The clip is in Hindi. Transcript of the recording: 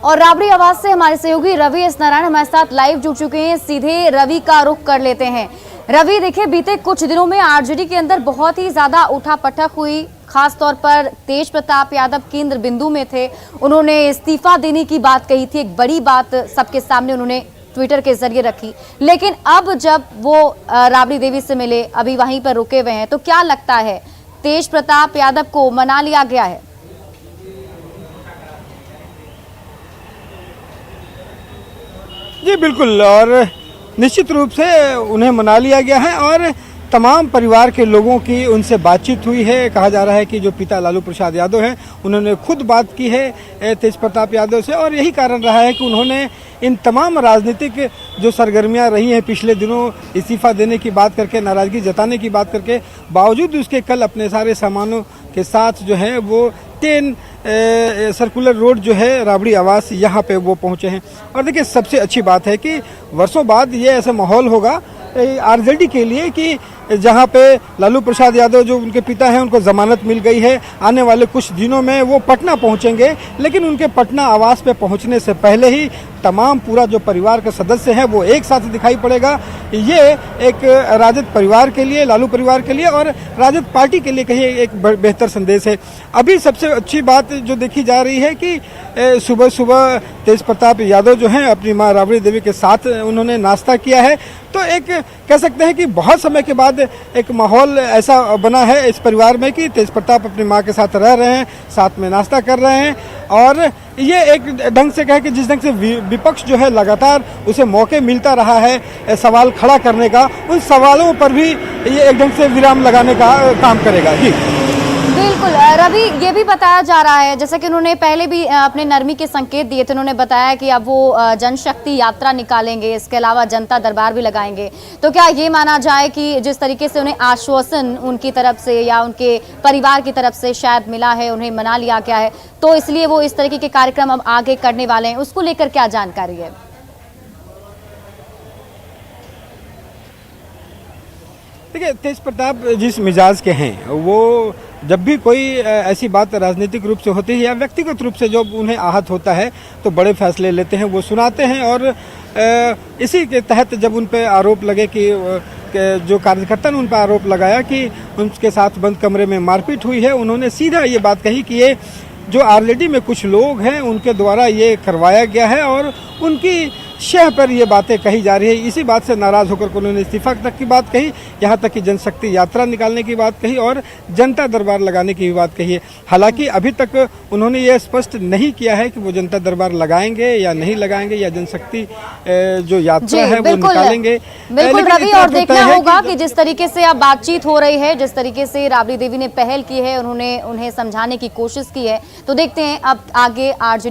और राबड़ी आवाज से हमारे सहयोगी रवि एस नारायण हमारे साथ लाइव जुड़ चुके हैं। सीधे रवि का रुख कर लेते हैं। रवि, देखिए बीते कुछ दिनों में आरजेडी के अंदर बहुत ही ज्यादा उठापटक हुई, खास तौर पर तेज प्रताप यादव केंद्र बिंदु में थे। उन्होंने इस्तीफा देने की बात कही थी, एक बड़ी बात सबके सामने उन्होंने ट्विटर के जरिए रखी। लेकिन अब जब वो राबड़ी देवी से मिले, अभी वहीं पर रुके हुए हैं, तो क्या लगता है तेज प्रताप यादव को मना लिया गया है? जी बिल्कुल, और निश्चित रूप से उन्हें मना लिया गया है और तमाम परिवार के लोगों की उनसे बातचीत हुई है। कहा जा रहा है कि जो पिता लालू प्रसाद यादव हैं, उन्होंने खुद बात की है तेज प्रताप यादव से, और यही कारण रहा है कि उन्होंने इन तमाम राजनीतिक जो सरगर्मियां रही हैं पिछले दिनों, इस्तीफा देने की बात करके, नाराजगी जताने की बात करके, बावजूद उसके कल अपने सारे सामानों के साथ जो है वो 10 सर्कुलर रोड जो है राबड़ी आवास, यहाँ पे वो पहुँचे हैं। और देखिए सबसे अच्छी बात है कि वर्षों बाद ये ऐसा माहौल होगा आरजेडी के लिए कि जहाँ पे लालू प्रसाद यादव जो उनके पिता हैं, उनको जमानत मिल गई है। आने वाले कुछ दिनों में वो पटना पहुँचेंगे, लेकिन उनके पटना आवास पे पहुँचने से पहले ही तमाम पूरा जो परिवार के सदस्य हैं वो एक साथ दिखाई पड़ेगा। ये एक राजद परिवार के लिए, लालू परिवार के लिए और राजद पार्टी के लिए कहीं एक बेहतर संदेश है। अभी सबसे अच्छी बात जो देखी जा रही है कि सुबह सुबह तेज प्रताप यादव जो हैं अपनी माँ राबड़ी देवी के साथ उन्होंने नाश्ता किया है। तो एक कह सकते हैं कि बहुत समय के बाद एक माहौल ऐसा बना है इस परिवार में कि तेज प्रताप अपनी माँ के साथ रह रहे हैं, साथ में नाश्ता कर रहे हैं। और ये एक ढंग से कहे कि जिस ढंग से विपक्ष जो है लगातार उसे मौके मिलता रहा है सवाल खड़ा करने का, उन सवालों पर भी ये एक ढंग से विराम लगाने का काम करेगा। जी बिल्कुल रवि, ये भी बताया जा रहा है, जैसा कि उन्होंने पहले भी अपने नरमी के संकेत दिए थे। उन्होंने बताया कि अब वो जनशक्ति यात्रा निकालेंगे, इसके अलावा जनता दरबार भी लगाएंगे। तो क्या ये माना जाए कि जिस तरीके से उन्हें आश्वासन उनकी तरफ से या उनके परिवार की तरफ से शायद मिला है, उन्हें मना लिया गया है, तो इसलिए वो इस तरीके के कार्यक्रम अब आगे करने वाले हैं? उसको लेकर क्या जानकारी है? देखिए तेज प्रताप जिस मिजाज के हैं, वो जब भी कोई ऐसी बात राजनीतिक रूप से होती है या व्यक्तिगत रूप से जो उन्हें आहत होता है, तो बड़े फैसले लेते हैं, वो सुनाते हैं। और इसी के तहत जब उन पर आरोप लगे कि जो कार्यकर्ता ने उन पर आरोप लगाया कि उनके साथ बंद कमरे में मारपीट हुई है, उन्होंने सीधा ये बात कही कि ये जो आरजेडी में कुछ लोग हैं उनके द्वारा ये करवाया गया है और उनकी शह पर ये बातें कही जा रही है। इसी बात से नाराज होकर उन्होंने इस्तीफा तक की बात कही, यहाँ तक कि जनशक्ति यात्रा निकालने की बात कही और जनता दरबार लगाने की भी बात कही है। हालांकि अभी तक उन्होंने ये स्पष्ट नहीं किया है कि वो जनता दरबार लगाएंगे या नहीं लगाएंगे या जनशक्ति जो यात्रा है वो निकालेंगे। बिल्कुल रवि, और देखना होगा कि जिस तरीके से अब बातचीत हो रही है, जिस तरीके से राबड़ी देवी ने पहल की है, उन्होंने उन्हें समझाने की कोशिश की है, तो देखते हैं अब आगे आरजेडी